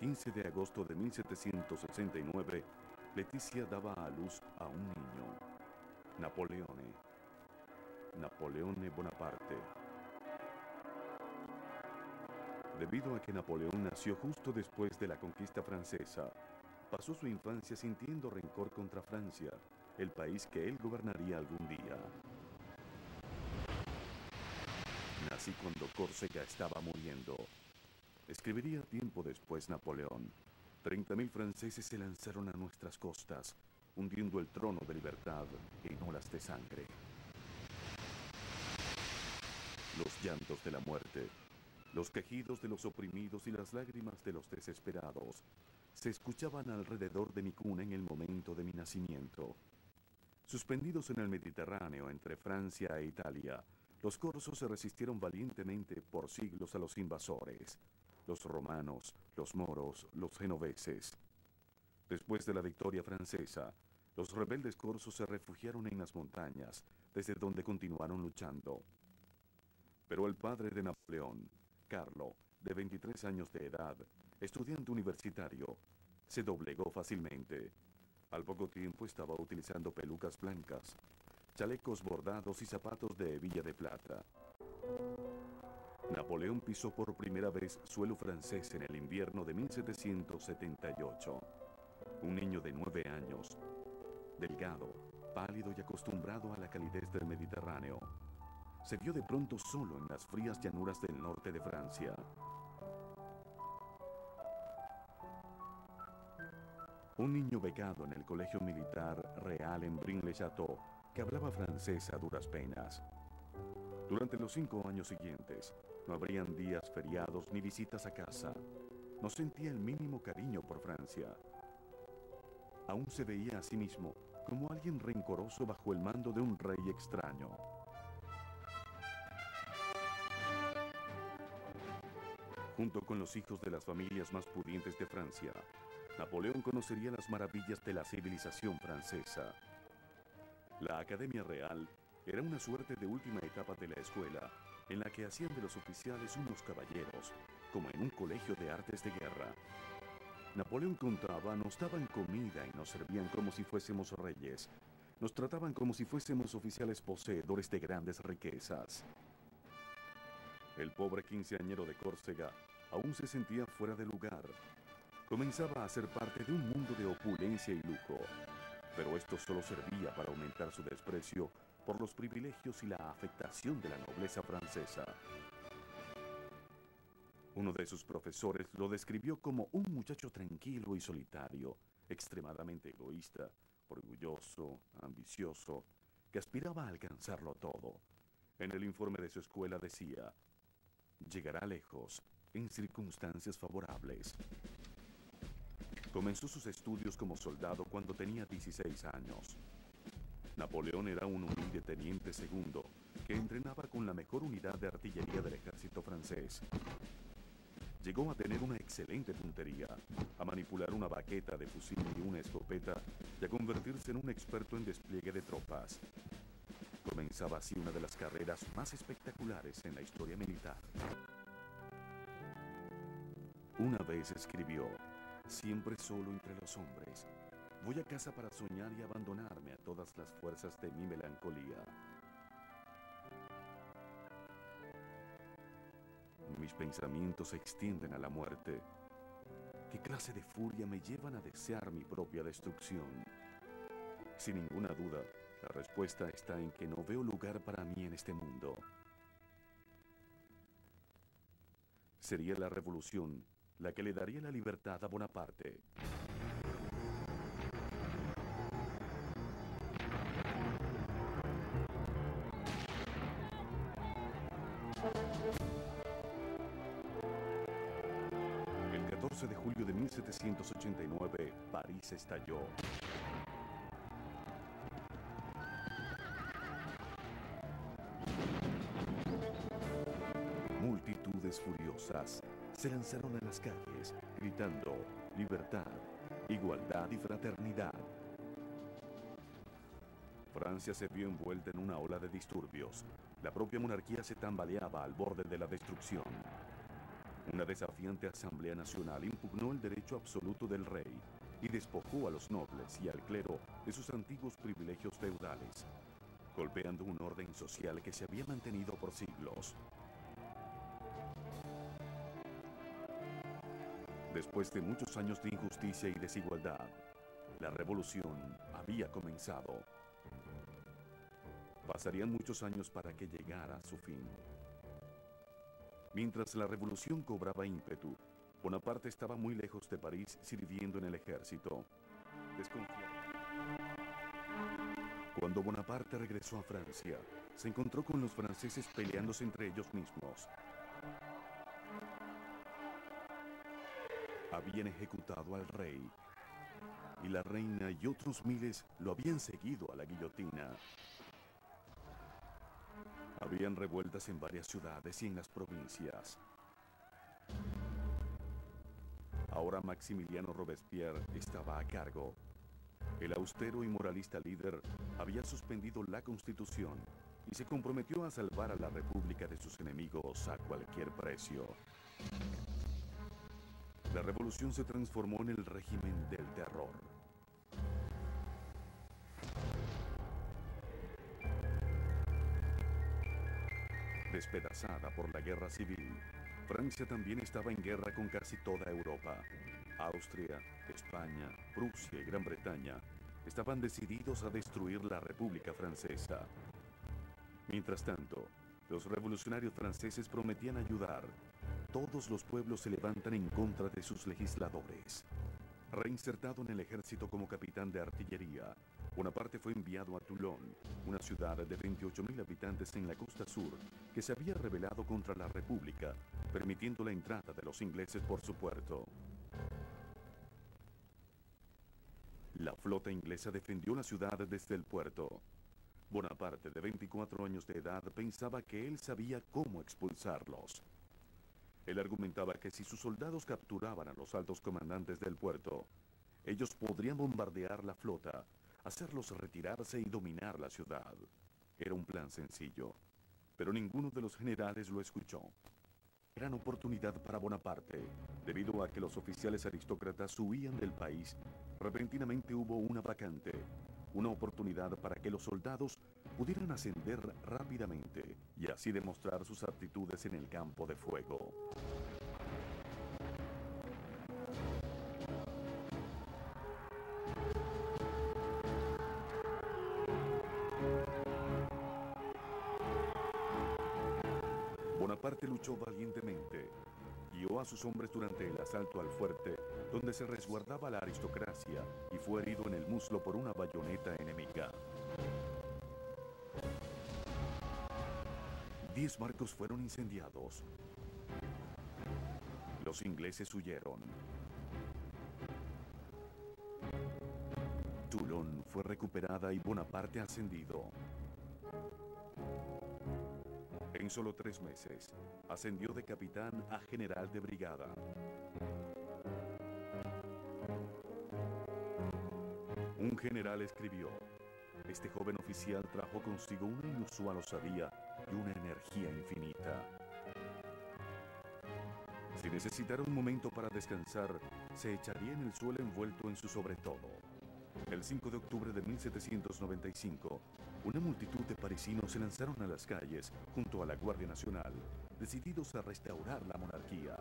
15 de agosto de 1769, Leticia daba a luz a un niño, Napoleone Bonaparte. Debido a que Napoleón nació justo después de la conquista francesa, pasó su infancia sintiendo rencor contra Francia, el país que él gobernaría algún día. Nací cuando Córcega estaba muriendo. Escribiría tiempo después Napoleón. 30.000 franceses se lanzaron a nuestras costas, hundiendo el trono de libertad en olas de sangre. Los llantos de la muerte, los quejidos de los oprimidos y las lágrimas de los desesperados se escuchaban alrededor de mi cuna en el momento de mi nacimiento. Suspendidos en el Mediterráneo entre Francia e Italia, los corsos se resistieron valientemente por siglos a los invasores, los romanos, los moros, los genoveses. Después de la victoria francesa, los rebeldes corsos se refugiaron en las montañas, desde donde continuaron luchando. Pero el padre de Napoleón, Carlo, de 23 años de edad, estudiante universitario, se doblegó fácilmente. Al poco tiempo estaba utilizando pelucas blancas, chalecos bordados y zapatos de hebilla de plata. Napoleón pisó por primera vez suelo francés en el invierno de 1778. Un niño de 9 años, delgado, pálido y acostumbrado a la calidez del Mediterráneo, se vio de pronto solo en las frías llanuras del norte de Francia. Un niño becado en el Colegio Militar Real en Braine-le-Château, que hablaba francés a duras penas. Durante los 5 años siguientes, no habrían días feriados ni visitas a casa. No sentía el mínimo cariño por Francia. Aún se veía a sí mismo como alguien rencoroso bajo el mando de un rey extraño. Junto con los hijos de las familias más pudientes de Francia, Napoleón conocería las maravillas de la civilización francesa. La Academia Real era una suerte de última etapa de la escuela, en la que hacían de los oficiales unos caballeros, como en un colegio de artes de guerra. Napoleón contaba, nos daban comida y nos servían como si fuésemos reyes. Nos trataban como si fuésemos oficiales poseedores de grandes riquezas. El pobre quinceañero de Córcega aún se sentía fuera de lugar. Comenzaba a ser parte de un mundo de opulencia y lujo, pero esto solo servía para aumentar su desprecio por los privilegios y la afectación de la nobleza francesa. Uno de sus profesores lo describió como un muchacho tranquilo y solitario, extremadamente egoísta, orgulloso, ambicioso, que aspiraba a alcanzarlo todo. En el informe de su escuela decía: llegará lejos, en circunstancias favorables. Comenzó sus estudios como soldado cuando tenía 16 años. Napoleón era un humilde teniente segundo que entrenaba con la mejor unidad de artillería del ejército francés. Llegó a tener una excelente puntería, a manipular una baqueta de fusil y una escopeta y a convertirse en un experto en despliegue de tropas. Comenzaba así una de las carreras más espectaculares en la historia militar. Una vez escribió: siempre solo entre los hombres, voy a casa para soñar y abandonarme a todas las fuerzas de mi melancolía. Mis pensamientos se extienden a la muerte. ¿Qué clase de furia me llevan a desear mi propia destrucción? Sin ninguna duda, la respuesta está en que no veo lugar para mí en este mundo. Sería la revolución la que le daría la libertad a Bonaparte. El 14 de julio de 1789, París estalló. Multitudes furiosas se lanzaron a las calles, gritando: libertad, igualdad y fraternidad. Francia se vio envuelta en una ola de disturbios. La propia monarquía se tambaleaba al borde de la destrucción. Una desafiante Asamblea Nacional impugnó el derecho absoluto del rey y despojó a los nobles y al clero de sus antiguos privilegios feudales, golpeando un orden social que se había mantenido por siglos. Después de muchos años de injusticia y desigualdad, la revolución había comenzado. Pasarían muchos años para que llegara a su fin. Mientras la revolución cobraba ímpetu, Bonaparte estaba muy lejos de París sirviendo en el ejército. Desconfiado. Cuando Bonaparte regresó a Francia, se encontró con los franceses peleándose entre ellos mismos. Habían ejecutado al rey, y la reina y otros miles lo habían seguido a la guillotina. Habían revueltas en varias ciudades y en las provincias. Ahora Maximiliano Robespierre estaba a cargo. El austero y moralista líder había suspendido la Constitución y se comprometió a salvar a la República de sus enemigos a cualquier precio. La revolución se transformó en el régimen del terror. Despedazada por la guerra civil, Francia también estaba en guerra con casi toda Europa. Austria, España, Prusia y Gran Bretaña estaban decididos a destruir la República Francesa. Mientras tanto, los revolucionarios franceses prometían ayudar. Todos los pueblos se levantan en contra de sus legisladores. Reinsertado en el ejército como capitán de artillería, Bonaparte fue enviado a Toulon, una ciudad de 28.000 habitantes en la costa sur que se había rebelado contra la República, permitiendo la entrada de los ingleses por su puerto. La flota inglesa defendió la ciudad desde el puerto. Bonaparte, de 24 años de edad, pensaba que él sabía cómo expulsarlos. Él argumentaba que si sus soldados capturaban a los altos comandantes del puerto, ellos podrían bombardear la flota, hacerlos retirarse y dominar la ciudad. Era un plan sencillo, pero ninguno de los generales lo escuchó. Gran oportunidad para Bonaparte. Debido a que los oficiales aristócratas huían del país, repentinamente hubo una vacante, una oportunidad para que los soldados pudieran ascender rápidamente y así demostrar sus aptitudes en el campo de fuego. Bonaparte luchó valientemente. Guió a sus hombres durante el asalto al fuerte, donde se resguardaba la aristocracia, y fue herido en el muslo por una bayoneta enemiga. 10 barcos fueron incendiados. Los ingleses huyeron. Toulon fue recuperada y Bonaparte ascendido. En solo 3 meses, ascendió de capitán a general de brigada. Un general escribió: este joven oficial trajo consigo una inusual osadía y una energía infinita. Si necesitara un momento para descansar, se echaría en el suelo envuelto en su sobretodo. El 5 de octubre de 1795, una multitud de parisinos se lanzaron a las calles junto a la Guardia Nacional, decididos a restaurar la monarquía.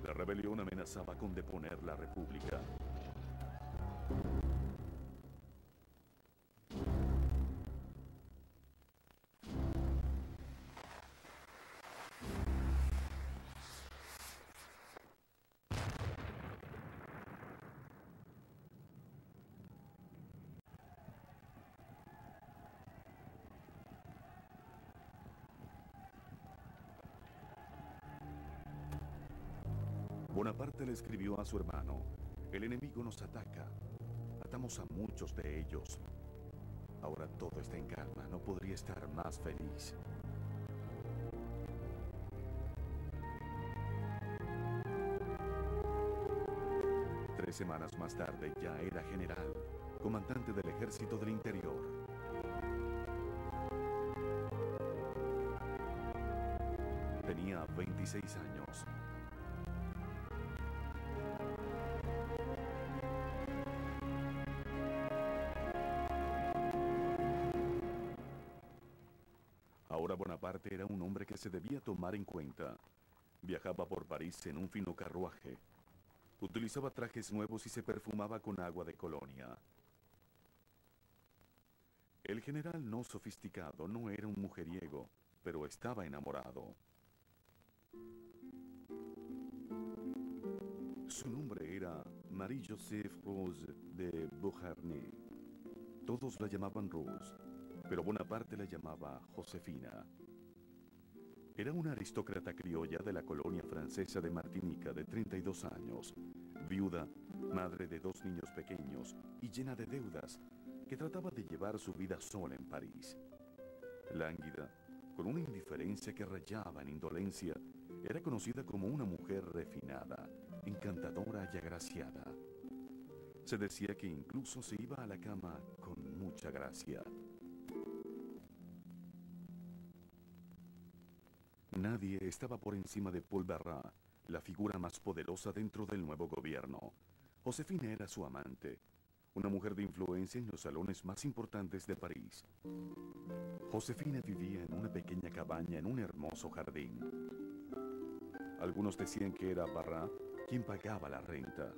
La rebelión amenazaba con deponer la República. Bonaparte le escribió a su hermano: el enemigo nos ataca. Matamos a muchos de ellos. Ahora todo está en calma, no podría estar más feliz. Tres semanas más tarde ya era general, comandante del Ejército del Interior. Tenía 26 años. Ahora Bonaparte era un hombre que se debía tomar en cuenta. Viajaba por París en un fino carruaje. Utilizaba trajes nuevos y se perfumaba con agua de colonia. El general no sofisticado no era un mujeriego, pero estaba enamorado. Su nombre era Marie-Joseph Rose de Beauharnais. Todos la llamaban Rose, pero Bonaparte la llamaba Josefina. Era una aristócrata criolla de la colonia francesa de Martinica de 32 años, viuda, madre de 2 niños pequeños y llena de deudas, que trataba de llevar su vida sola en París. Lánguida, con una indiferencia que rayaba en indolencia, era conocida como una mujer refinada, encantadora y agraciada. Se decía que incluso se iba a la cama con mucha gracia. Nadie estaba por encima de Paul Barras, la figura más poderosa dentro del nuevo gobierno. Josefina era su amante, una mujer de influencia en los salones más importantes de París. Josefina vivía en una pequeña cabaña en un hermoso jardín. Algunos decían que era Barras quien pagaba la renta.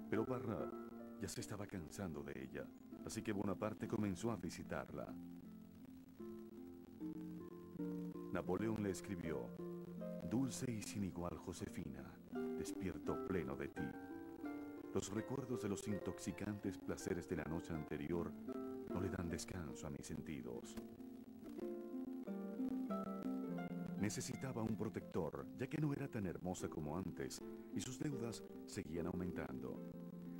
Pero Barras ya se estaba cansando de ella, así que Bonaparte comenzó a visitarla. Napoleón le escribió: «Dulce y sin igual Josefina, despierto pleno de ti. Los recuerdos de los intoxicantes placeres de la noche anterior no le dan descanso a mis sentidos». Necesitaba un protector, ya que no era tan hermosa como antes, y sus deudas seguían aumentando.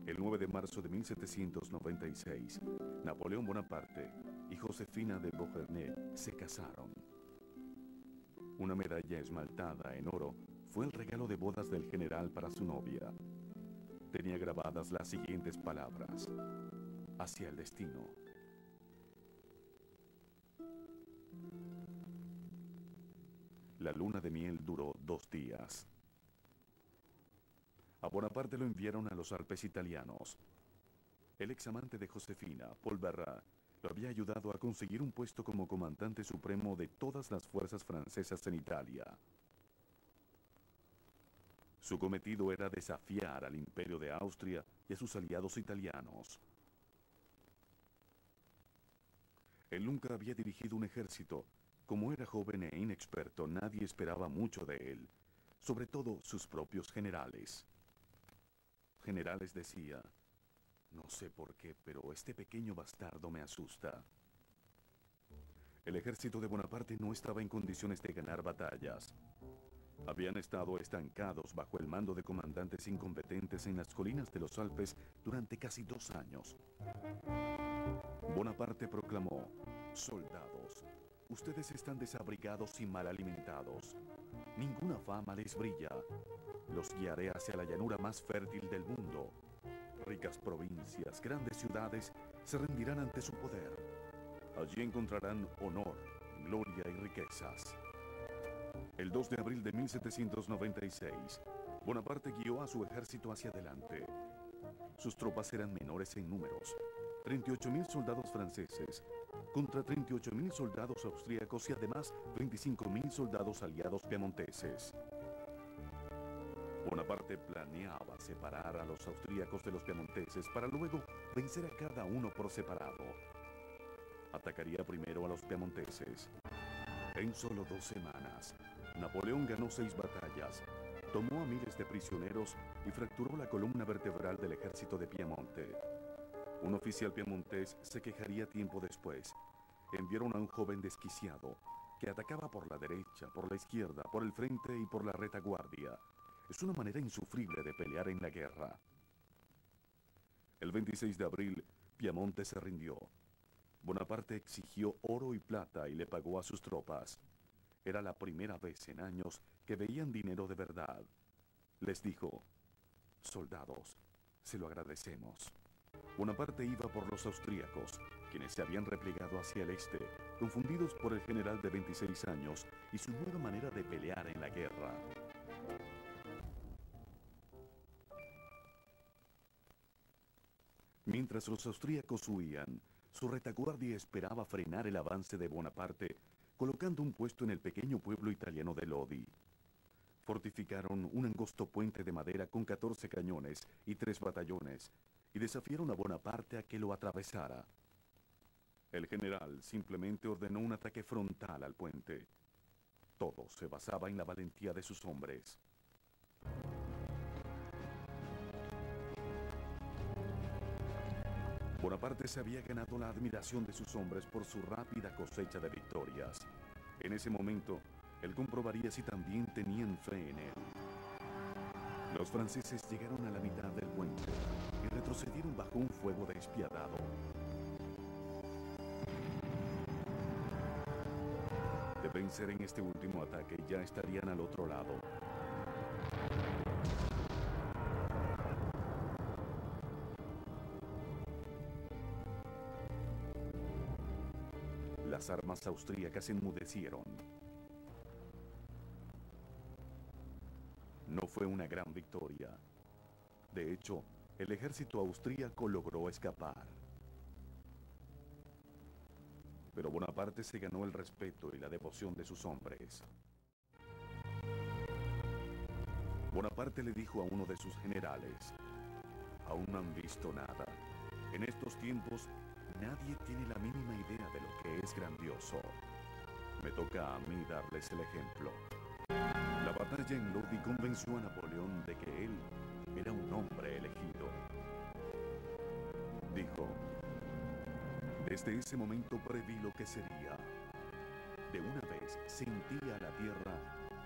El 9 de marzo de 1796, Napoleón Bonaparte y Josefina de Beauharnais se casaron. Una medalla esmaltada en oro fue el regalo de bodas del general para su novia. Tenía grabadas las siguientes palabras: «Hacia el destino». La luna de miel duró 2 días. A Bonaparte lo enviaron a los Alpes italianos. El examante de Josefina, Paul Barras, lo había ayudado a conseguir un puesto como comandante supremo de todas las fuerzas francesas en Italia. Su cometido era desafiar al Imperio de Austria y a sus aliados italianos. Él nunca había dirigido un ejército. Como era joven e inexperto, nadie esperaba mucho de él, sobre todo sus propios generales. Generales decía: «No sé por qué, pero este pequeño bastardo me asusta». El ejército de Bonaparte no estaba en condiciones de ganar batallas. Habían estado estancados bajo el mando de comandantes incompetentes en las colinas de los Alpes durante casi 2 años. Bonaparte proclamó: «Soldados, ustedes están desabrigados y mal alimentados. Ninguna fama les brilla. Los guiaré hacia la llanura más fértil del mundo. Ricas provincias, grandes ciudades se rendirán ante su poder. Allí encontrarán honor, gloria y riquezas». El 2 de abril de 1796, Bonaparte guió a su ejército hacia adelante. Sus tropas eran menores en números: 38.000 soldados franceses contra 38.000 soldados austríacos y además 25.000 soldados aliados piamonteses. Bonaparte planeaba separar a los austríacos de los piamonteses para luego vencer a cada uno por separado. Atacaría primero a los piamonteses. En solo 2 semanas, Napoleón ganó 6 batallas, tomó a miles de prisioneros y fracturó la columna vertebral del ejército de Piamonte. Un oficial piamontés se quejaría tiempo después. Enviaron a un joven desquiciado que atacaba por la derecha, por la izquierda, por el frente y por la retaguardia. Es una manera insufrible de pelear en la guerra. El 26 de abril, Piamonte se rindió. Bonaparte exigió oro y plata y le pagó a sus tropas. Era la primera vez en años que veían dinero de verdad. Les dijo: «Soldados, se lo agradecemos». Bonaparte iba por los austríacos. quienes se habían replegado hacia el este, confundidos por el general de 26 años y su nueva manera de pelear en la guerra. Mientras los austríacos huían, su retaguardia esperaba frenar el avance de Bonaparte, colocando un puesto en el pequeño pueblo italiano de Lodi. Fortificaron un angosto puente de madera con 14 cañones y 3 batallones, y desafiaron a Bonaparte a que lo atravesara. El general simplemente ordenó un ataque frontal al puente. Todo se basaba en la valentía de sus hombres. Bonaparte se había ganado la admiración de sus hombres por su rápida cosecha de victorias. En ese momento, él comprobaría si también tenían fe en él. Los franceses llegaron a la mitad del puente y retrocedieron bajo un fuego despiadado. De vencer en este último ataque, ya estarían al otro lado. Las armas austríacas enmudecieron. No fue una gran victoria. De hecho, el ejército austríaco logró escapar. Pero Bonaparte se ganó el respeto y la devoción de sus hombres. Bonaparte le dijo a uno de sus generales: aún no han visto nada. En estos tiempos, nadie tiene la mínima idea de lo que es grandioso. Me toca a mí darles el ejemplo. La batalla en Lodi convenció a Napoleón de que él era un hombre elegido. Dijo: desde ese momento preví lo que sería. De una vez sentía a la tierra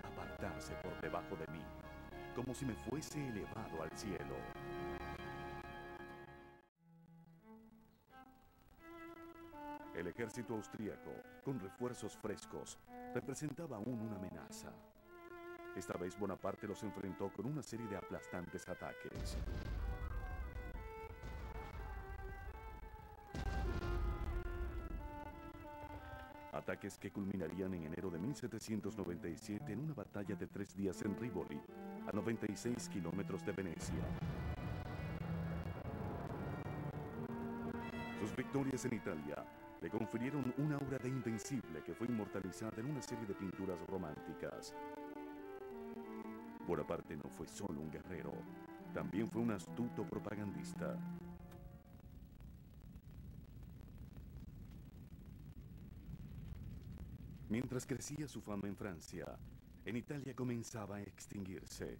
apartarse por debajo de mí, como si me fuese elevado al cielo. El ejército austríaco, con refuerzos frescos, representaba aún una amenaza. Esta vez Bonaparte los enfrentó con una serie de aplastantes ataques. Ataques que culminarían en enero de 1797 en una batalla de 3 días en Rivoli, a 96 kilómetros de Venecia. Sus victorias en Italia le confirieron un aura de invencible que fue inmortalizada en una serie de pinturas románticas. Bonaparte no fue solo un guerrero, también fue un astuto propagandista. Mientras crecía su fama en Francia, en Italia comenzaba a extinguirse.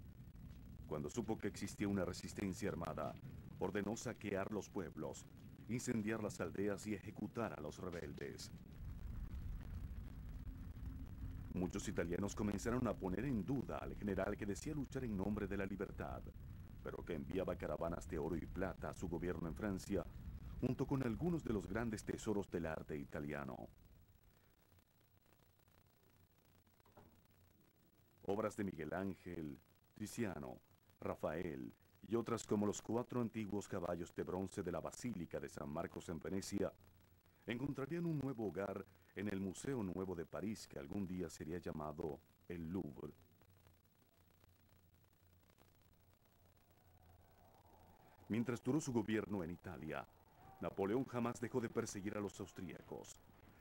Cuando supo que existía una resistencia armada, ordenó saquear los pueblos, incendiar las aldeas y ejecutar a los rebeldes. Muchos italianos comenzaron a poner en duda al general que decía luchar en nombre de la libertad, pero que enviaba caravanas de oro y plata a su gobierno en Francia, junto con algunos de los grandes tesoros del arte italiano. Obras de Miguel Ángel, Tiziano, Rafael y otras como los 4 antiguos caballos de bronce de la Basílica de San Marcos en Venecia, encontrarían un nuevo hogar en el Museo Nuevo de París, que algún día sería llamado el Louvre. Mientras duró su gobierno en Italia, Napoleón jamás dejó de perseguir a los austríacos.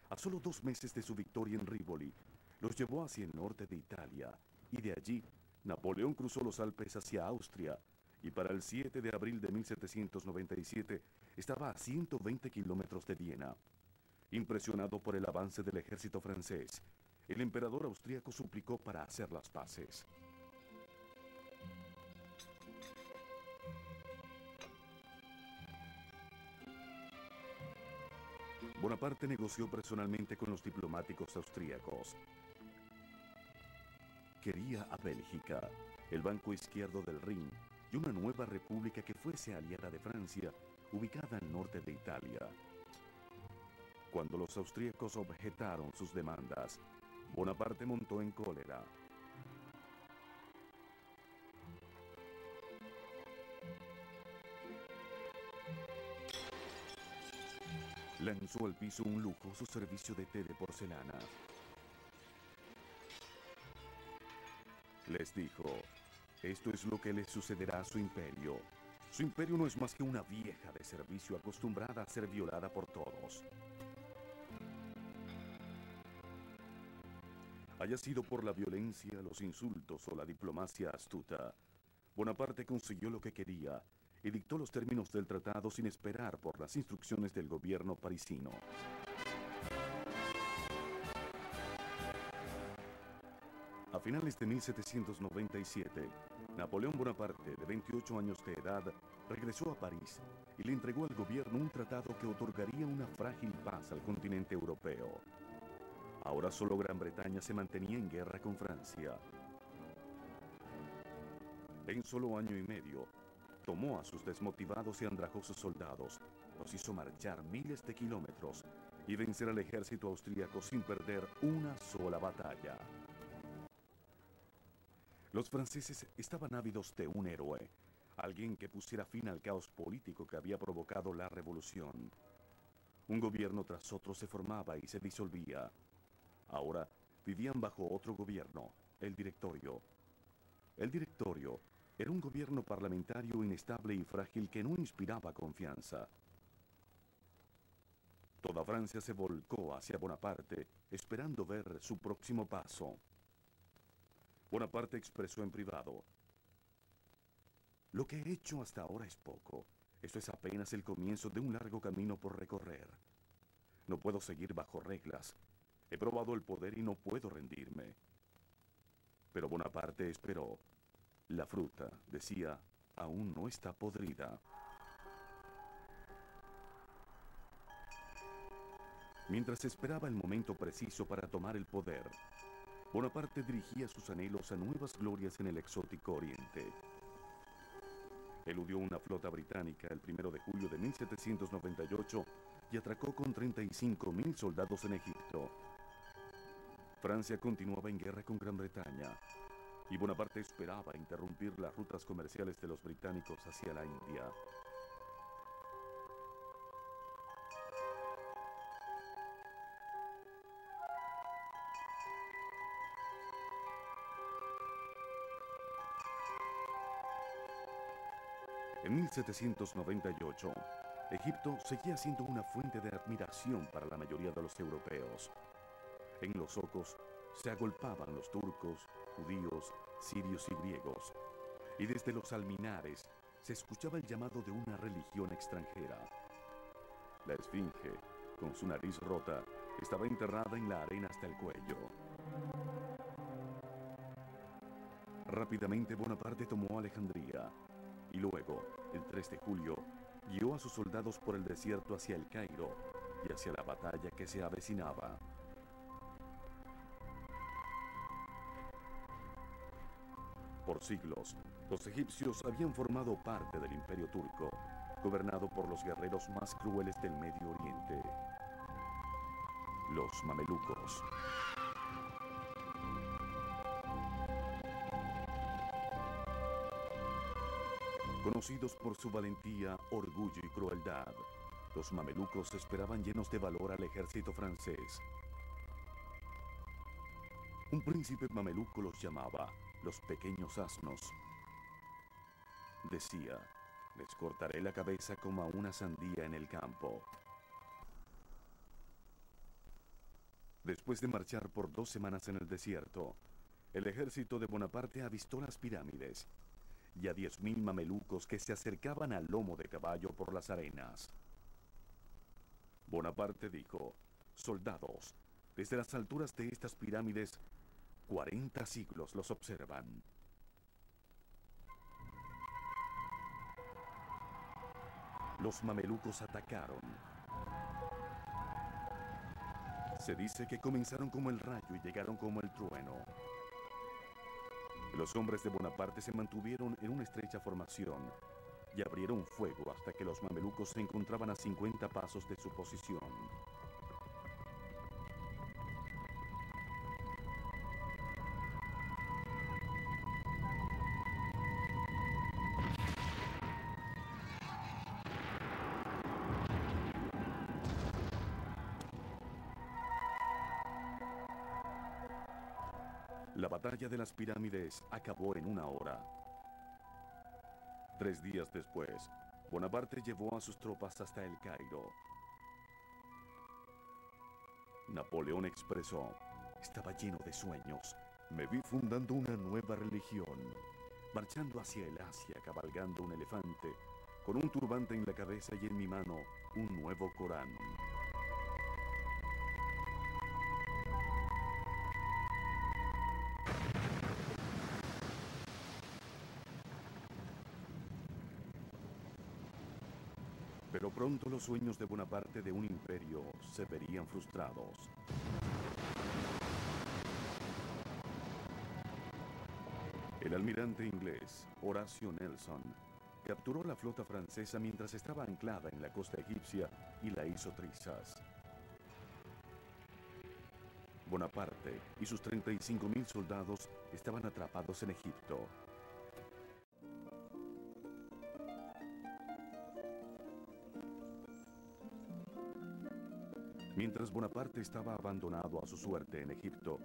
A solo 2 meses de su victoria en Rivoli, los llevó hacia el norte de Italia, y de allí, Napoleón cruzó los Alpes hacia Austria, y para el 7 de abril de 1797 estaba a 120 kilómetros de Viena. Impresionado por el avance del ejército francés, el emperador austríaco suplicó para hacer las paces. Bonaparte negoció personalmente con los diplomáticos austríacos. Quería a Bélgica, el banco izquierdo del Rin, y una nueva república que fuese aliada de Francia, ubicada al norte de Italia. Cuando los austríacos objetaron sus demandas, Bonaparte montó en cólera. Lanzó al piso un lujoso servicio de té de porcelana. Les dijo, esto es lo que le sucederá a su imperio. Su imperio no es más que una vieja de servicio acostumbrada a ser violada por todos. Haya sido por la violencia, los insultos o la diplomacia astuta, Bonaparte consiguió lo que quería y dictó los términos del tratado sin esperar por las instrucciones del gobierno parisino. A finales de 1797, Napoleón Bonaparte, de 28 años de edad, regresó a París y le entregó al gobierno un tratado que otorgaría una frágil paz al continente europeo. Ahora solo Gran Bretaña se mantenía en guerra con Francia. En solo año y medio, tomó a sus desmotivados y andrajosos soldados, los hizo marchar miles de kilómetros y vencer al ejército austríaco sin perder una sola batalla. Los franceses estaban ávidos de un héroe, alguien que pusiera fin al caos político que había provocado la revolución. Un gobierno tras otro se formaba y se disolvía. Ahora vivían bajo otro gobierno, el Directorio. El Directorio era un gobierno parlamentario inestable y frágil que no inspiraba confianza. Toda Francia se volcó hacia Bonaparte, esperando ver su próximo paso. Bonaparte expresó en privado: lo que he hecho hasta ahora es poco. Esto es apenas el comienzo de un largo camino por recorrer. No puedo seguir bajo reglas. He probado el poder y no puedo rendirme. Pero Bonaparte esperó. La fruta, decía, aún no está podrida. Mientras esperaba el momento preciso para tomar el poder, Bonaparte dirigía sus anhelos a nuevas glorias en el exótico Oriente. Eludió una flota británica el 1 de julio de 1798 y atracó con 35.000 soldados en Egipto. Francia continuaba en guerra con Gran Bretaña y Bonaparte esperaba interrumpir las rutas comerciales de los británicos hacia la India. En 1798, Egipto seguía siendo una fuente de admiración para la mayoría de los europeos. En los zocos se agolpaban los turcos, judíos, sirios y griegos, y desde los alminares se escuchaba el llamado de una religión extranjera. La esfinge, con su nariz rota, estaba enterrada en la arena hasta el cuello. Rápidamente Bonaparte tomó Alejandría y luego, el 3 de julio, guió a sus soldados por el desierto hacia el Cairo y hacia la batalla que se avecinaba. Por siglos, los egipcios habían formado parte del Imperio Turco, gobernado por los guerreros más crueles del Medio Oriente, los mamelucos. Conocidos por su valentía, orgullo y crueldad, los mamelucos esperaban llenos de valor al ejército francés. Un príncipe mameluco los llamaba los pequeños asnos. Decía: les cortaré la cabeza como a una sandía en el campo. Después de marchar por 2 semanas en el desierto, el ejército de Bonaparte avistó las pirámides y a 10.000 mamelucos que se acercaban al lomo de caballo por las arenas. Bonaparte dijo: soldados, desde las alturas de estas pirámides, 40 siglos los observan. Los mamelucos atacaron. Se dice que comenzaron como el rayo y llegaron como el trueno. Los hombres de Bonaparte se mantuvieron en una estrecha formación y abrieron fuego hasta que los mamelucos se encontraban a 50 pasos de su posición. La batalla de las pirámides acabó en 1 hora. 3 días después, Bonaparte llevó a sus tropas hasta el Cairo. Napoleón expresó: estaba lleno de sueños. Me vi fundando una nueva religión, marchando hacia el Asia cabalgando un elefante, con un turbante en la cabeza y en mi mano un nuevo Corán. Pero pronto los sueños de Bonaparte de un imperio se verían frustrados. El almirante inglés, Horatio Nelson, capturó la flota francesa mientras estaba anclada en la costa egipcia y la hizo trizas. Bonaparte y sus 35.000 soldados estaban atrapados en Egipto. Mientras Bonaparte estaba abandonado a su suerte en Egipto,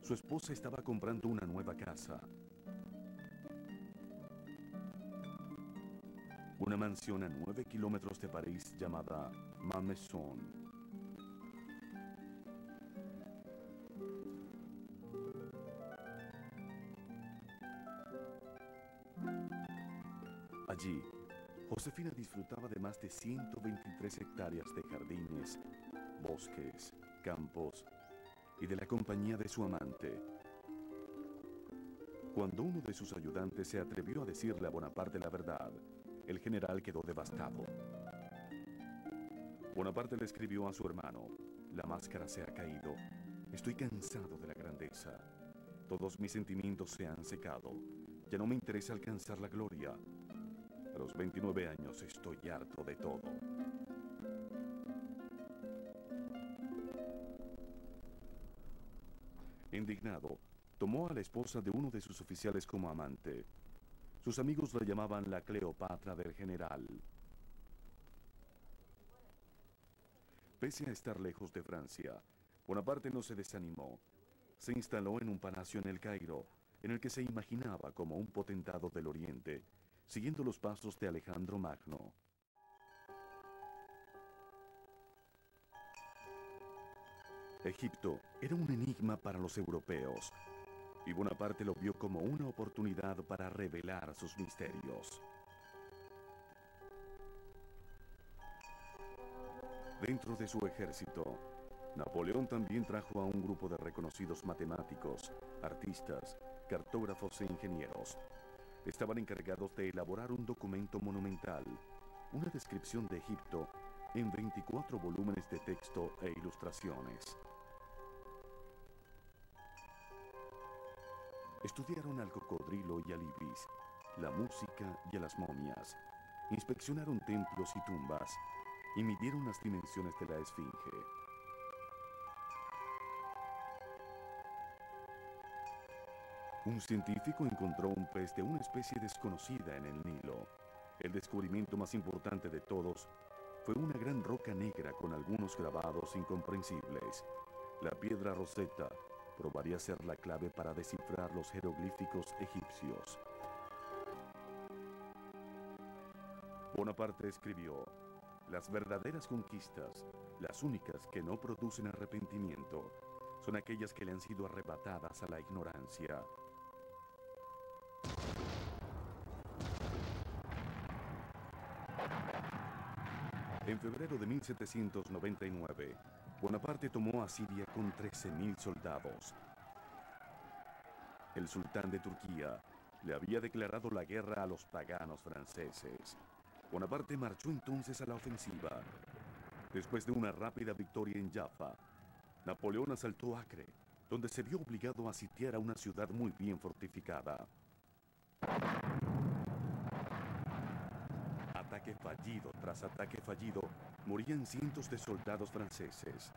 su esposa estaba comprando una nueva casa. Una mansión a 9 kilómetros de París llamada Malmaison. Allí, Josefina disfrutaba de más de 123 hectáreas de jardines, bosques, campos y de la compañía de su amante. Cuando uno de sus ayudantes se atrevió a decirle a Bonaparte la verdad, el general quedó devastado. Bonaparte le escribió a su hermano: la máscara se ha caído. Estoy cansado de la grandeza. Todos mis sentimientos se han secado. Ya no me interesa alcanzar la gloria. A los 29 años estoy harto de todo. Indignado, tomó a la esposa de uno de sus oficiales como amante. Sus amigos la llamaban la Cleopatra del general. Pese a estar lejos de Francia, Bonaparte no se desanimó. Se instaló en un palacio en el Cairo, en el que se imaginaba como un potentado del Oriente, siguiendo los pasos de Alejandro Magno. Egipto era un enigma para los europeos, y Bonaparte lo vio como una oportunidad para revelar sus misterios. Dentro de su ejército, Napoleón también trajo a un grupo de reconocidos matemáticos, artistas, cartógrafos e ingenieros. Estaban encargados de elaborar un documento monumental, una descripción de Egipto en 24 volúmenes de texto e ilustraciones. Estudiaron al cocodrilo y al ibis, la música y a las momias. Inspeccionaron templos y tumbas y midieron las dimensiones de la esfinge. Un científico encontró un pez de una especie desconocida en el Nilo. El descubrimiento más importante de todos fue una gran roca negra con algunos grabados incomprensibles. La piedra Rosetta probaría ser la clave para descifrar los jeroglíficos egipcios. Bonaparte escribió: las verdaderas conquistas, las únicas que no producen arrepentimiento, son aquellas que le han sido arrebatadas a la ignorancia. En febrero de 1799, Bonaparte tomó a Siria con 13.000 soldados. El sultán de Turquía le había declarado la guerra a los paganos franceses. Bonaparte marchó entonces a la ofensiva. Después de una rápida victoria en Jaffa, Napoleón asaltó Acre, donde se vio obligado a sitiar a una ciudad muy bien fortificada. Ataque fallido tras ataque fallido, morían cientos de soldados franceses.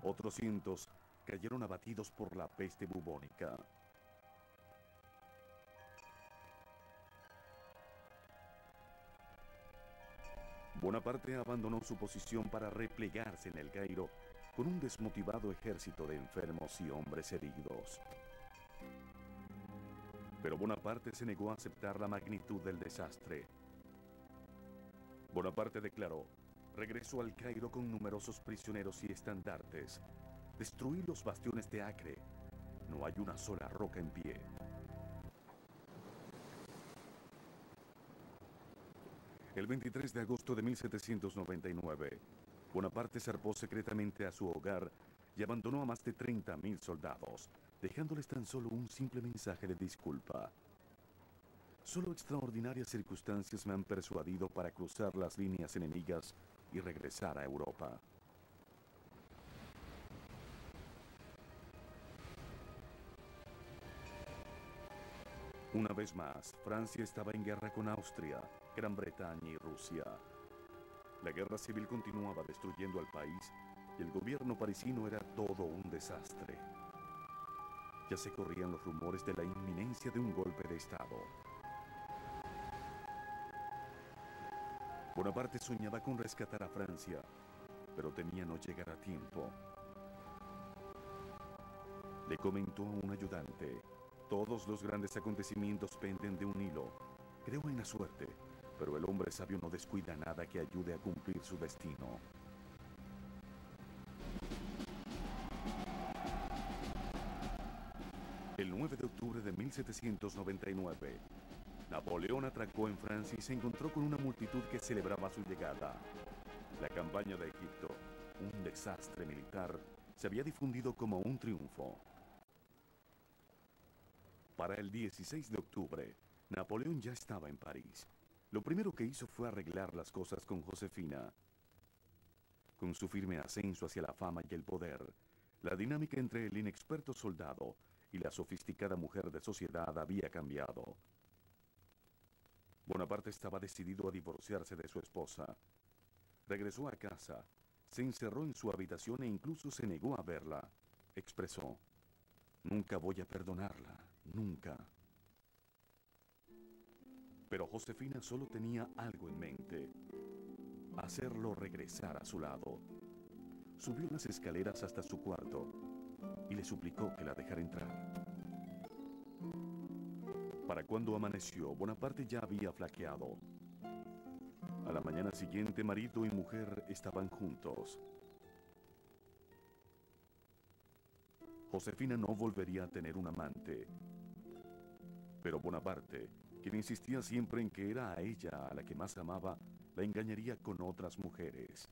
Otros cientos cayeron abatidos por la peste bubónica. Bonaparte abandonó su posición para replegarse en el Cairo con un desmotivado ejército de enfermos y hombres heridos. Pero Bonaparte se negó a aceptar la magnitud del desastre. Bonaparte declaró: regreso al Cairo con numerosos prisioneros y estandartes. Destruí los bastiones de Acre. No hay una sola roca en pie. El 23 de agosto de 1799, Bonaparte zarpó secretamente a su hogar y abandonó a más de 30.000 soldados, dejándoles tan solo un simple mensaje de disculpa. Solo extraordinarias circunstancias me han persuadido para cruzar las líneas enemigas y regresar a Europa. Una vez más, Francia estaba en guerra con Austria, Gran Bretaña y Rusia. La guerra civil continuaba destruyendo al país y el gobierno parisino era todo un desastre. Ya se corrían los rumores de la inminencia de un golpe de Estado. Bonaparte soñaba con rescatar a Francia, pero temía no llegar a tiempo. Le comentó a un ayudante: todos los grandes acontecimientos penden de un hilo. Creo en la suerte, pero el hombre sabio no descuida nada que ayude a cumplir su destino. El 9 de octubre de 1799, Napoleón atracó en Francia y se encontró con una multitud que celebraba su llegada. La campaña de Egipto, un desastre militar, se había difundido como un triunfo. Para el 16 de octubre, Napoleón ya estaba en París. Lo primero que hizo fue arreglar las cosas con Josefina. Con su firme ascenso hacia la fama y el poder, la dinámica entre el inexperto soldado y la sofisticada mujer de sociedad había cambiado. Bonaparte estaba decidido a divorciarse de su esposa. Regresó a casa, se encerró en su habitación e incluso se negó a verla. Expresó: nunca voy a perdonarla, nunca. Pero Josefina solo tenía algo en mente: hacerlo regresar a su lado. Subió las escaleras hasta su cuarto y le suplicó que la dejara entrar. Para cuando amaneció, Bonaparte ya había flaqueado. A la mañana siguiente, marido y mujer estaban juntos. Josefina no volvería a tener un amante. Pero Bonaparte, quien insistía siempre en que era a ella a la que más amaba, la engañaría con otras mujeres.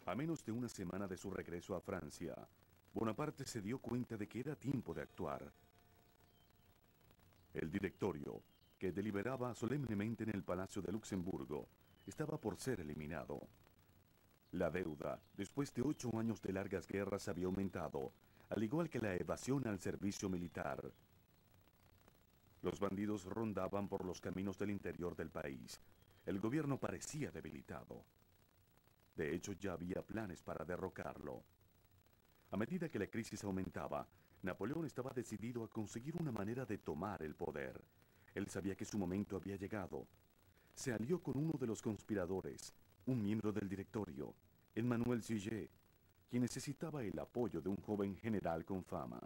A menos de una semana de su regreso a Francia, Bonaparte se dio cuenta de que era tiempo de actuar. El directorio, que deliberaba solemnemente en el Palacio de Luxemburgo, estaba por ser eliminado. La deuda, después de 8 años de largas guerras, había aumentado, al igual que la evasión al servicio militar. Los bandidos rondaban por los caminos del interior del país. El gobierno parecía debilitado. De hecho, ya había planes para derrocarlo. A medida que la crisis aumentaba, Napoleón estaba decidido a conseguir una manera de tomar el poder. Él sabía que su momento había llegado. Se alió con uno de los conspiradores, un miembro del directorio, Emmanuel Siget, quien necesitaba el apoyo de un joven general con fama.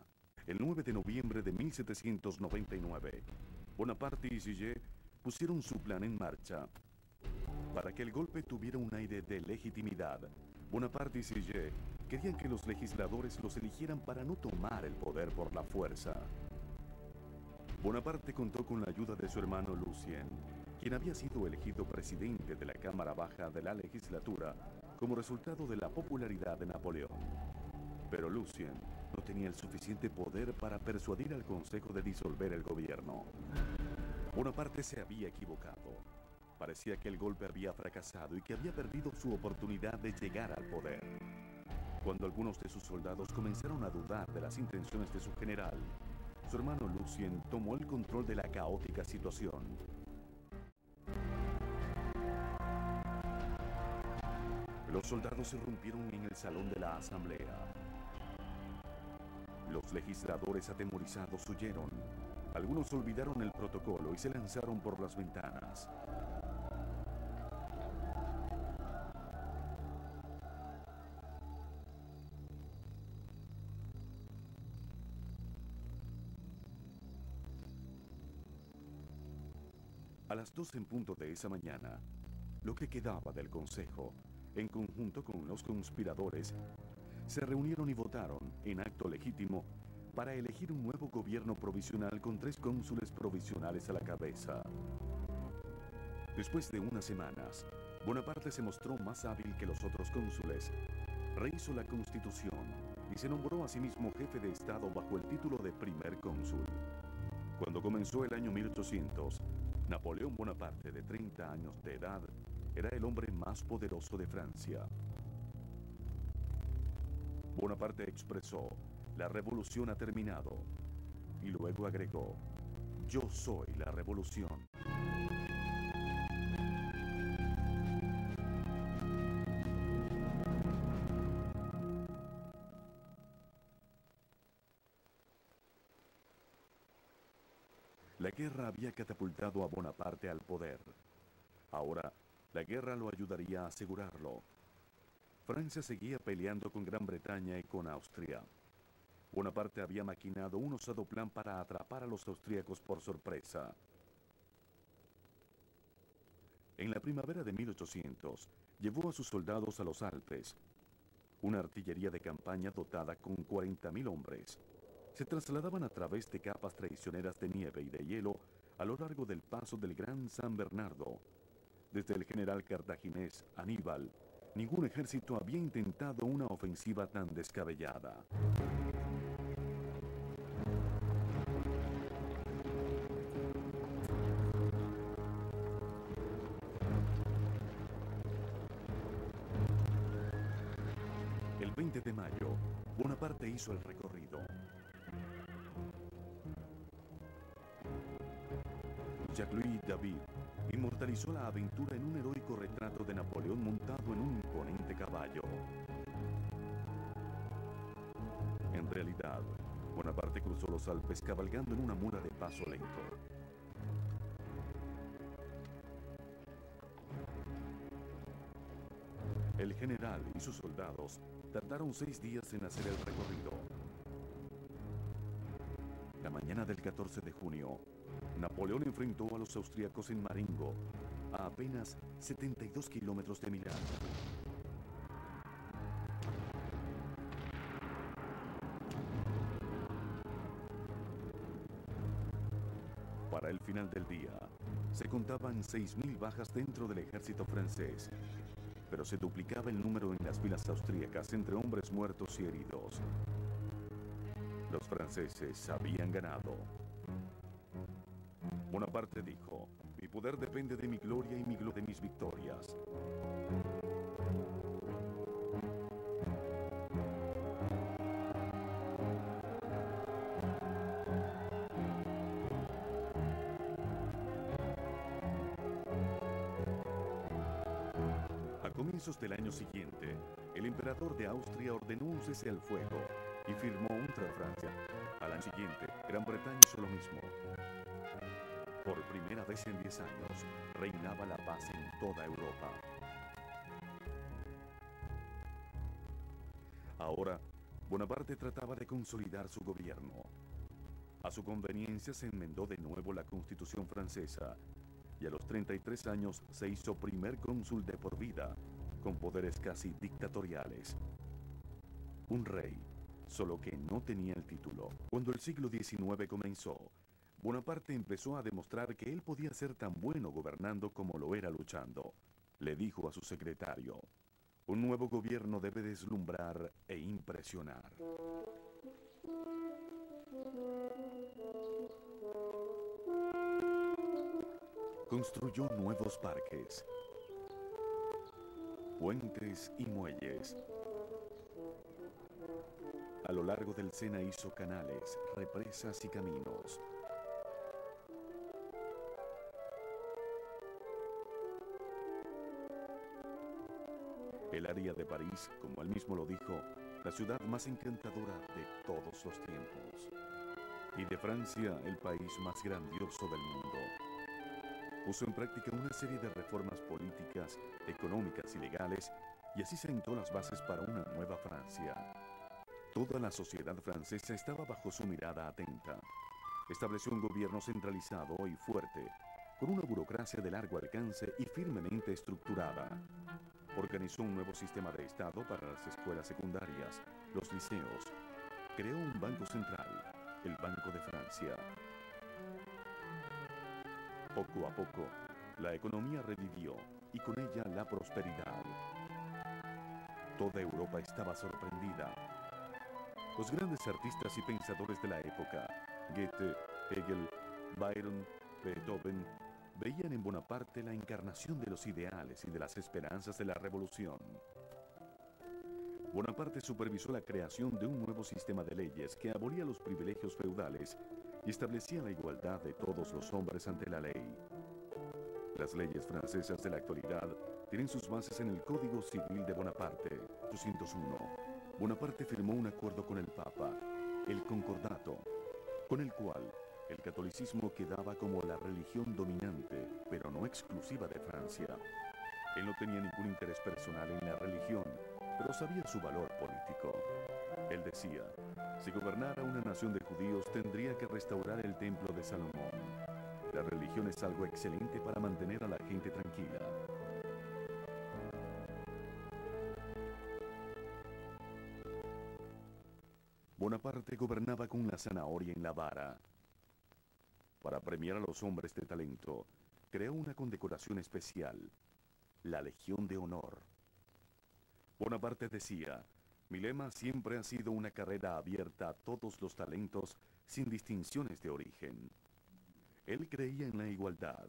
El 9 de noviembre de 1799, Bonaparte y Siget pusieron su plan en marcha. Para que el golpe tuviera un aire de legitimidad, Bonaparte y Siget querían que los legisladores los eligieran para no tomar el poder por la fuerza. Bonaparte contó con la ayuda de su hermano Lucien, quien había sido elegido presidente de la Cámara Baja de la legislatura como resultado de la popularidad de Napoleón. Pero Lucien no tenía el suficiente poder para persuadir al Consejo de disolver el gobierno. Bonaparte se había equivocado. Parecía que el golpe había fracasado y que había perdido su oportunidad de llegar al poder. Cuando algunos de sus soldados comenzaron a dudar de las intenciones de su general, su hermano Lucien tomó el control de la caótica situación. Los soldados irrumpieron en el salón de la asamblea. Los legisladores atemorizados huyeron. Algunos olvidaron el protocolo y se lanzaron por las ventanas. A las 2 en punto de esa mañana, lo que quedaba del Consejo, en conjunto con los conspiradores, se reunieron y votaron, en acto legítimo, para elegir un nuevo gobierno provisional con 3 cónsules provisionales a la cabeza. Después de unas semanas, Bonaparte se mostró más hábil que los otros cónsules, rehizo la Constitución y se nombró a sí mismo jefe de Estado bajo el título de primer cónsul. Cuando comenzó el año 1800, Napoleón Bonaparte, de 30 años de edad, era el hombre más poderoso de Francia. Bonaparte expresó: "La revolución ha terminado", y luego agregó: "Yo soy la revolución". La guerra había catapultado a Bonaparte al poder. Ahora, la guerra lo ayudaría a asegurarlo. Francia seguía peleando con Gran Bretaña y con Austria. Bonaparte había maquinado un osado plan para atrapar a los austríacos por sorpresa. En la primavera de 1800, llevó a sus soldados a los Alpes, una artillería de campaña dotada con 40.000 hombres. Se trasladaban a través de capas traicioneras de nieve y de hielo a lo largo del paso del Gran San Bernardo. Desde el general cartaginés Aníbal, ningún ejército había intentado una ofensiva tan descabellada. El 20 de mayo, Bonaparte hizo el recorrido. Jacques-Louis David inmortalizó la aventura en un heroico retrato de Napoleón montado en un imponente caballo. En realidad, Bonaparte cruzó los Alpes cabalgando en una mula de paso lento. El general y sus soldados tardaron 6 días en hacer el recorrido. La mañana del 14 de junio, Napoleón enfrentó a los austríacos en Marengo, a apenas 72 kilómetros de Milán. Para el final del día, se contaban 6.000 bajas dentro del ejército francés, pero se duplicaba el número en las filas austríacas entre hombres muertos y heridos. Los franceses habían ganado. Bonaparte dijo: "Mi poder depende de mi gloria y mi gloria de mis victorias". A comienzos del año siguiente, el emperador de Austria ordenó un cese al fuego y firmó un tratado con Francia. Al año siguiente, Gran Bretaña hizo lo mismo. Por primera vez en 10 años, reinaba la paz en toda Europa. Ahora, Bonaparte trataba de consolidar su gobierno. A su conveniencia se enmendó de nuevo la Constitución francesa y a los 33 años se hizo primer cónsul de por vida, con poderes casi dictatoriales. Un rey, solo que no tenía el título. Cuando el siglo XIX comenzó, Bonaparte empezó a demostrar que él podía ser tan bueno gobernando como lo era luchando. Le dijo a su secretario: "Un nuevo gobierno debe deslumbrar e impresionar". Construyó nuevos parques, puentes y muelles. A lo largo del Sena hizo canales, represas y caminos. El área de París, como él mismo lo dijo, la ciudad más encantadora de todos los tiempos. y de Francia el país más grandioso del mundo. Puso en práctica una serie de reformas políticas, económicas y legales, y así sentó las bases para una nueva Francia. Toda la sociedad francesa estaba bajo su mirada atenta. Estableció un gobierno centralizado y fuerte, con una burocracia de largo alcance y firmemente estructurada. Organizó un nuevo sistema de Estado para las escuelas secundarias, los liceos. Creó un banco central, el Banco de Francia. Poco a poco, la economía revivió y con ella la prosperidad. Toda Europa estaba sorprendida. Los grandes artistas y pensadores de la época, Goethe, Hegel, Byron, Beethoven, veían en Bonaparte la encarnación de los ideales y de las esperanzas de la revolución. Bonaparte supervisó la creación de un nuevo sistema de leyes que abolía los privilegios feudales y establecía la igualdad de todos los hombres ante la ley. Las leyes francesas de la actualidad tienen sus bases en el Código Civil de Bonaparte, 801. Bonaparte firmó un acuerdo con el Papa, el Concordato, con el cual el catolicismo quedaba como la religión dominante, pero no exclusiva de Francia. Él no tenía ningún interés personal en la religión, pero sabía su valor político. Él decía, si gobernara una nación de judíos tendría que restaurar el templo de Salomón. La religión es algo excelente para mantener a la gente tranquila. Bonaparte gobernaba con la zanahoria en la vara. Para premiar a los hombres de talento, creó una condecoración especial, la Legión de Honor. Bonaparte decía, mi lema siempre ha sido una carrera abierta a todos los talentos sin distinciones de origen. Él creía en la igualdad.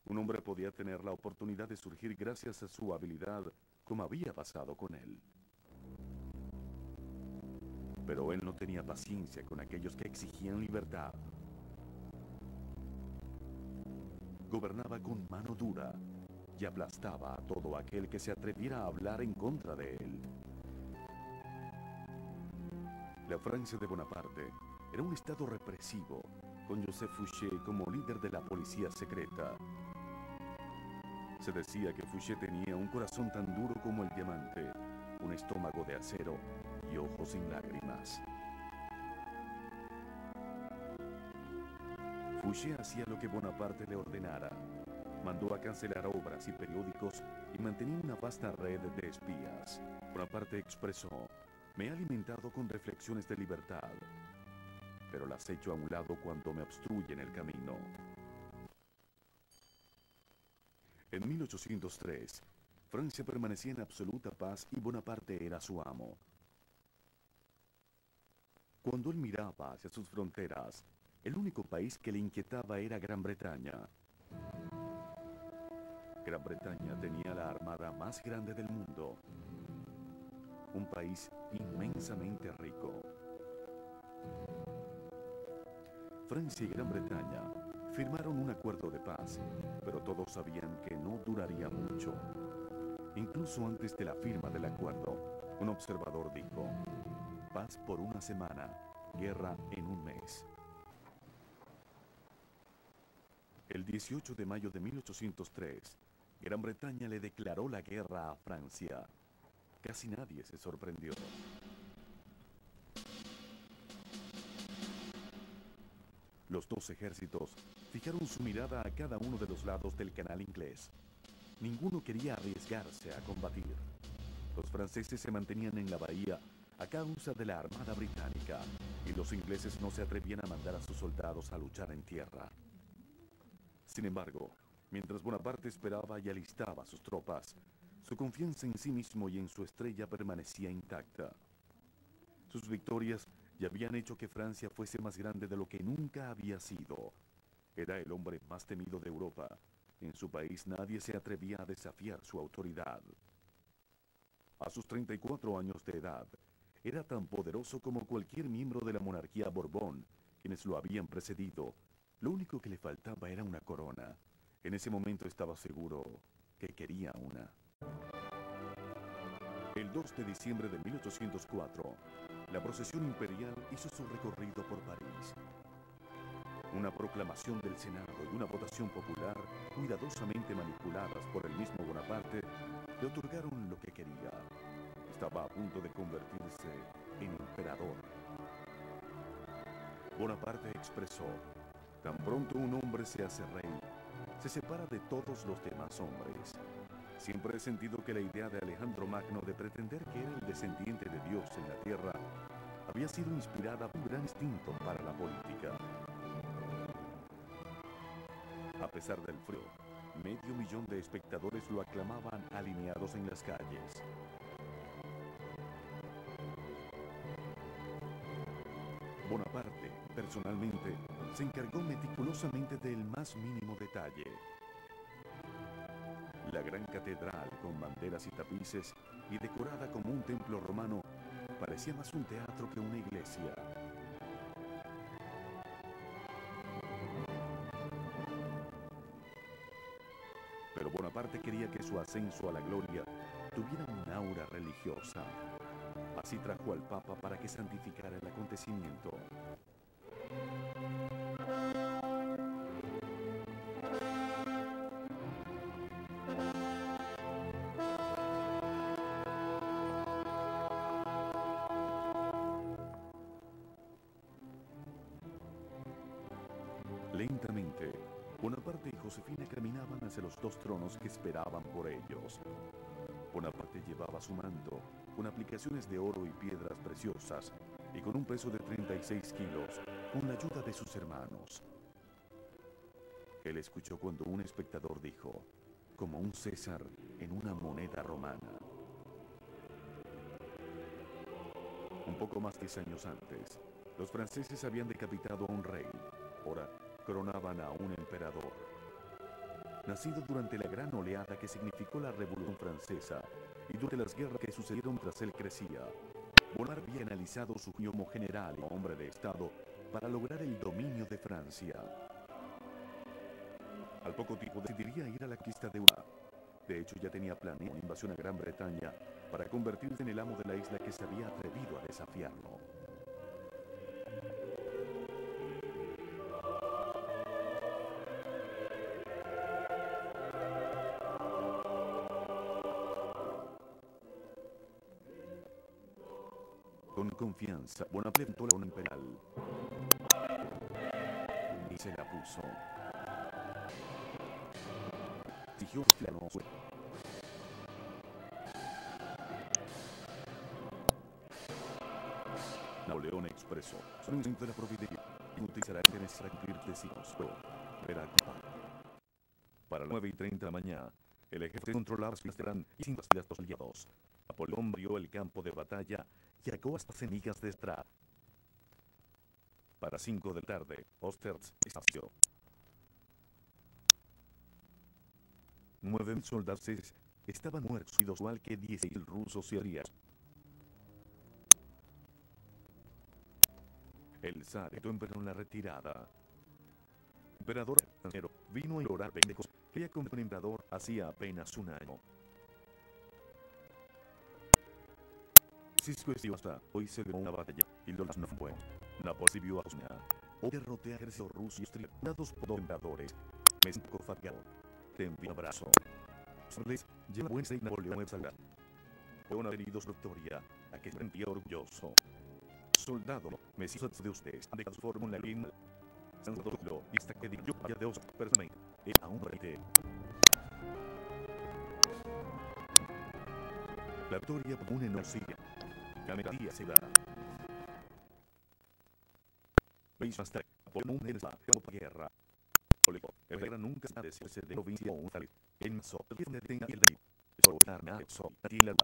Un hombre podía tener la oportunidad de surgir gracias a su habilidad, como había pasado con él. Pero él no tenía paciencia con aquellos que exigían libertad. Gobernaba con mano dura y aplastaba a todo aquel que se atreviera a hablar en contra de él. La Francia de Bonaparte era un estado represivo, con Joseph Fouché como líder de la policía secreta. Se decía que Fouché tenía un corazón tan duro como el diamante, un estómago de acero y ojos sin lágrimas. Fouché hacía lo que Bonaparte le ordenara. Mandó a cancelar obras y periódicos y mantenía una vasta red de espías. Bonaparte expresó, me he alimentado con reflexiones de libertad, pero las echo a un lado cuando me obstruyen el camino. En 1803, Francia permanecía en absoluta paz y Bonaparte era su amo. Cuando él miraba hacia sus fronteras, el único país que le inquietaba era Gran Bretaña. Gran Bretaña tenía la armada más grande del mundo, un país inmensamente rico. Francia y Gran Bretaña firmaron un acuerdo de paz, pero todos sabían que no duraría mucho. Incluso antes de la firma del acuerdo, un observador dijo, paz por una semana, guerra en un mes. El 18 de mayo de 1803, Gran Bretaña le declaró la guerra a Francia. Casi nadie se sorprendió. Los dos ejércitos fijaron su mirada a cada uno de los lados del canal inglés. Ninguno quería arriesgarse a combatir. Los franceses se mantenían en la bahía a causa de la armada británica y los ingleses no se atrevían a mandar a sus soldados a luchar en tierra. Sin embargo, mientras Bonaparte esperaba y alistaba a sus tropas, su confianza en sí mismo y en su estrella permanecía intacta. Sus victorias ya habían hecho que Francia fuese más grande de lo que nunca había sido. Era el hombre más temido de Europa. En su país nadie se atrevía a desafiar su autoridad. A sus 34 años de edad, era tan poderoso como cualquier miembro de la monarquía Borbón, quienes lo habían precedido. Lo único que le faltaba era una corona. En ese momento estaba seguro que quería una. El 2 de diciembre de 1804, la procesión imperial hizo su recorrido por París. Una proclamación del Senado y una votación popular, cuidadosamente manipuladas por el mismo Bonaparte, le otorgaron lo que quería. Estaba a punto de convertirse en emperador. Bonaparte expresó: tan pronto un hombre se hace rey, se separa de todos los demás hombres. Siempre he sentido que la idea de Alejandro Magno de pretender que era el descendiente de Dios en la tierra había sido inspirada por un gran instinto para la política. A pesar del frío, 500.000 de espectadores lo aclamaban alineados en las calles. Bonaparte, personalmente, se encargó meticulosamente del más mínimo detalle. La gran catedral, con banderas y tapices, y decorada como un templo romano, parecía más un teatro que una iglesia. Pero Bonaparte quería que su ascenso a la gloria tuviera un aura religiosa. Así trajo al Papa para que santificara el acontecimiento. Lentamente, Bonaparte y Josefina caminaban hacia los dos tronos que esperaban por ellos. Bonaparte llevaba su manto, con aplicaciones de oro y piedras preciosas, y con un peso de 36 kilos, con la ayuda de sus hermanos. Él escuchó cuando un espectador dijo: como un César en una moneda romana. Un poco más de 10 años antes, los franceses habían decapitado a un rey. Ahora coronaban a un emperador. Nacido durante la gran oleada que significó la Revolución Francesa y durante las guerras que sucedieron tras él crecía, Bonaparte había analizado su como general y hombre de Estado para lograr el dominio de Francia. Al poco tiempo decidiría ir a la conquista de una. De hecho, ya tenía planeado una invasión a Gran Bretaña para convertirse en el amo de la isla que se había atrevido a desafiarlo. Con confianza, Bonaparte levantó la corona imperial y se la puso. Exigió que no fue. Napoleón expresó: soy un centro de la providencia y utilizará el interés para cumplir designios. Para las 9:30 de la mañana, el ejército controlaba las filas de Gran y sin las filas de los aliados. Napoleón abrió el campo de batalla y atacó hasta las enemigas de Strad. Para 5 de la tarde, Austerlitz estalló. 9.000 soldados estaban muertos, igual que 10.000 rusos y aliados. El zar empezó en la retirada. El emperador extranjero vino a implorar pendejos que había convertido en emperador hacía apenas un año. Francisco estuvo hasta hoy se dio una batalla y los no fue. Napoleón vio a Bosnia. Hoy derroté a ejércitos rusos y austriacos por dos emperadores. Me siento fatigado. Te envío un abrazo. Les lleva buen ser Napoleón de salud. Napoleón ha venido su victoria, a que se sentía orgulloso. Soldado, me siento de ustedes, de su fórmula línea. Santo y hasta que digo yo vaya de os personalmente, es aún reite. La victoria por una enorme Siria. Camería se da. Veis hasta por un en la guerra. El guerra nunca se ha deshecho de provincia o un tal. En Mazo, el que tenga el rey. Solo arma eso, tiene la.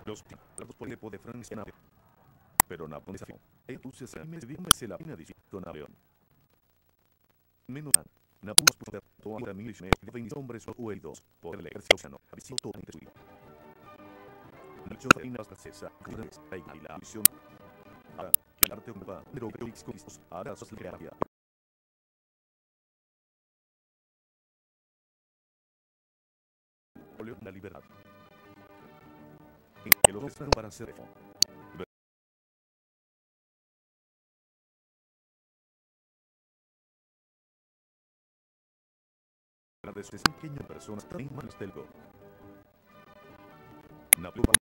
Los por de Francia. Pero Napoleón se afirmó. Entonces a mí me se la pena decir con Napoleón. Menos Napoleón puso toda 1.020 hombres o heridos por el ejército ruso. Había sido todo destruido. Nacho Reina Francesa, y la misión. Ahora, que el arte ocupa, pero que los conquistos, ahora sos la guerra. Napoleón la libertad. En que los prestaron para hacer La desempeña personas también más del go. Napoleón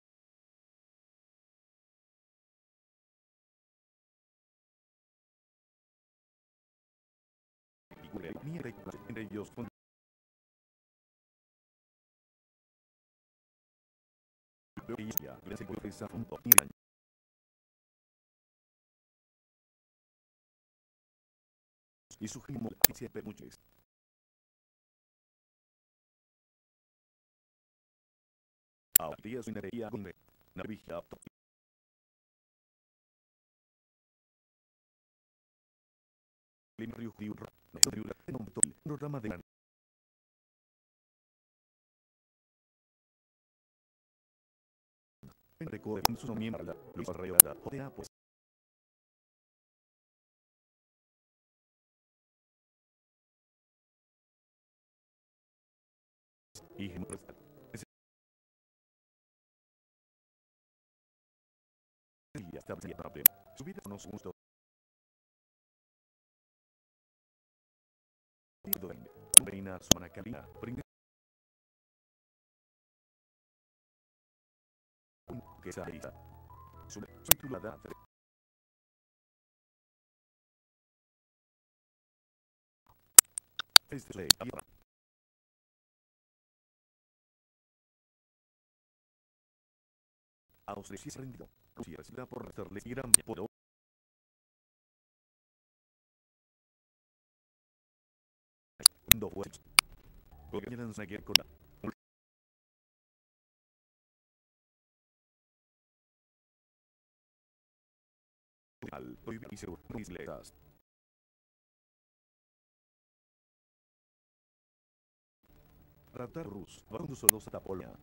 entre ellos con ella, la seguridad junto y su gimo siempre muchos. A días en energía con Navija Limrio Rio programa de recoge en su miembro Luis Arreola de Apos. Y establecía su vida con su gusto. Reina Sumana Calina, que esa su titulada este ley Austria se rendió. Rusia recibida por hacerle gran poder. No fue. Gobiernan una guerra con al prohibir y seguro islas. Radar Rus, vamos solos a Polonia.